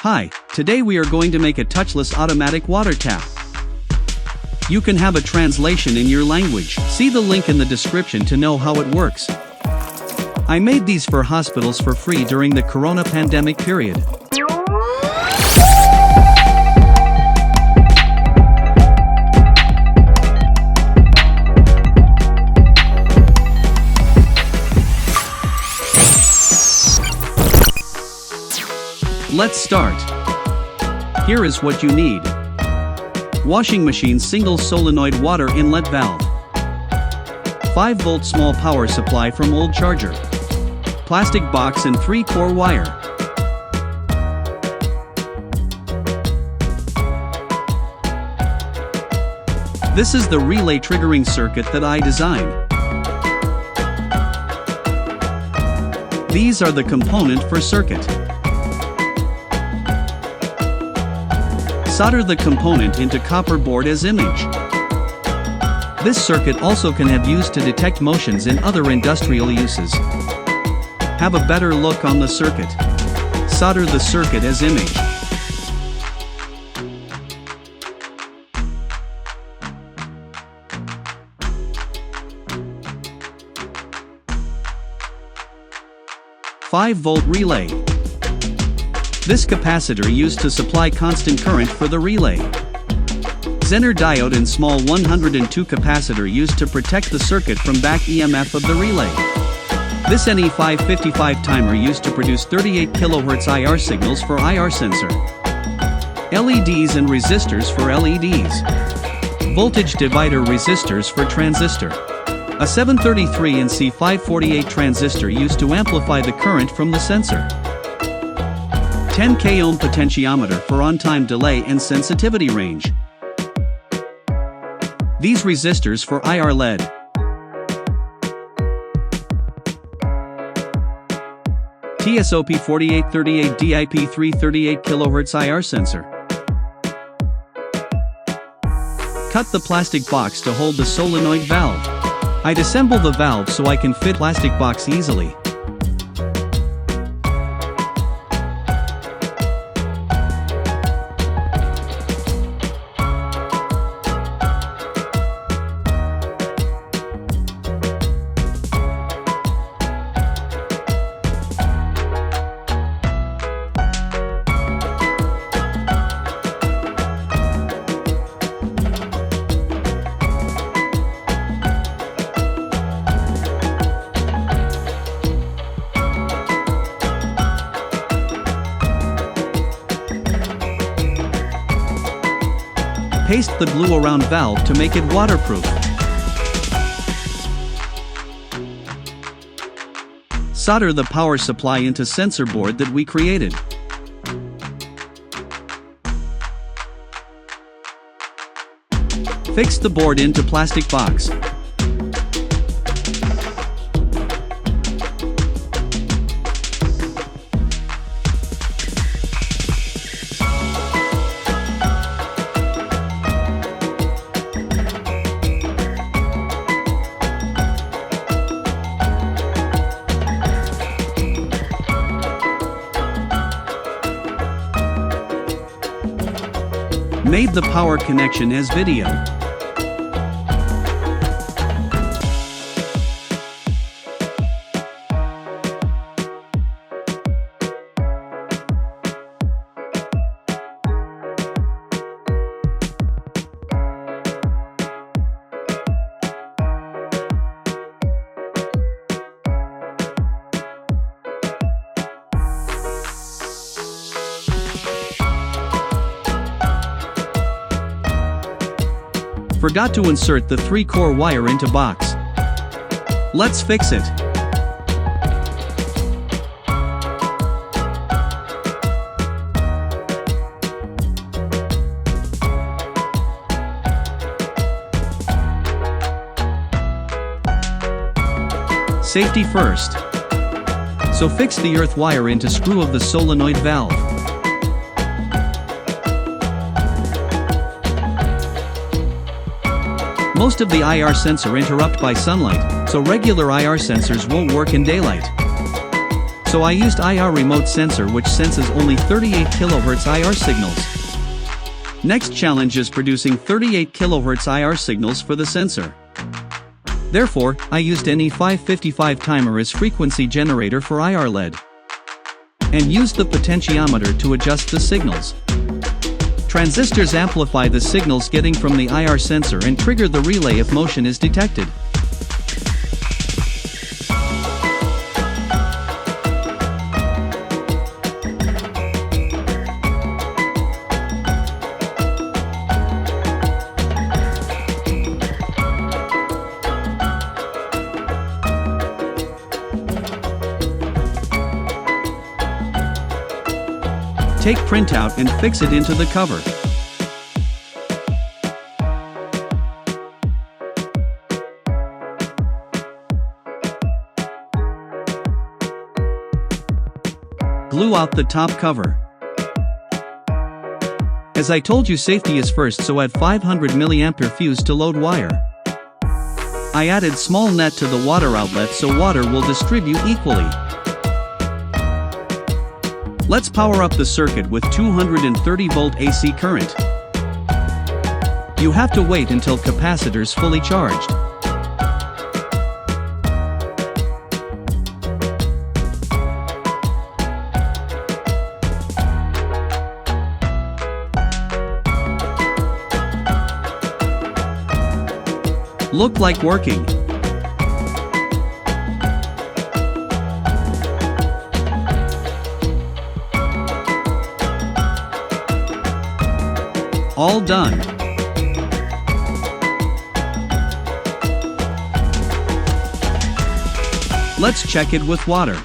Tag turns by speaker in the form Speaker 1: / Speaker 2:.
Speaker 1: Hi, today we are going to make a touchless automatic water tap. You can have a translation in your language. See the link in the description to know how it works. I made these for hospitals for free during the corona pandemic period. Let's start. Here is what you need. Washing machine single solenoid water inlet valve. 5-volt small power supply from old charger. Plastic box and 3-core wire. This is the relay triggering circuit that I designed. These are the component for circuit. Solder the component into copper board as image. This circuit also can have used to detect motions in other industrial uses. Have a better look on the circuit. Solder the circuit as image. "5-volt relay." This capacitor used to supply constant current for the relay. Zener diode and small 102 capacitor used to protect the circuit from back EMF of the relay. This NE555 timer used to produce 38 kHz IR signals for IR sensor. LEDs and resistors for LEDs. Voltage divider resistors for transistor. A 733 NE555 transistor used to amplify the current from the sensor. 10 k ohm potentiometer for on-time delay and sensitivity range. These resistors for IR LED. TSOP4838 DIP 338 kHz IR sensor. Cut the plastic box to hold the solenoid valve. I disassemble the valve so I can fit plastic box easily. Paste the glue around valve to make it waterproof. Solder the power supply into sensor board that we created. Fix the board into plastic box. Made the power connection as video. Forgot to insert the 3-core wire into box. Let's fix it. Safety first. So fix the earth wire into screw of the solenoid valve. Most of the IR sensor interrupt by sunlight, so regular IR sensors won't work in daylight. So I used IR remote sensor which senses only 38 kHz IR signals. Next challenge is producing 38 kHz IR signals for the sensor. Therefore, I used NE555 timer as frequency generator for IR LED. And used the potentiometer to adjust the signals. Transistors amplify the signals getting from the IR sensor and trigger the relay if motion is detected. Take printout and fix it into the cover. Glue out the top cover. As I told you, safety is first, so add 500 mA fuse to load wire. I added small net to the water outlet so water will distribute equally. Let's power up the circuit with 230 volt AC current. You have to wait until capacitor's fully charged. Look like working. All done. Let's check it with water.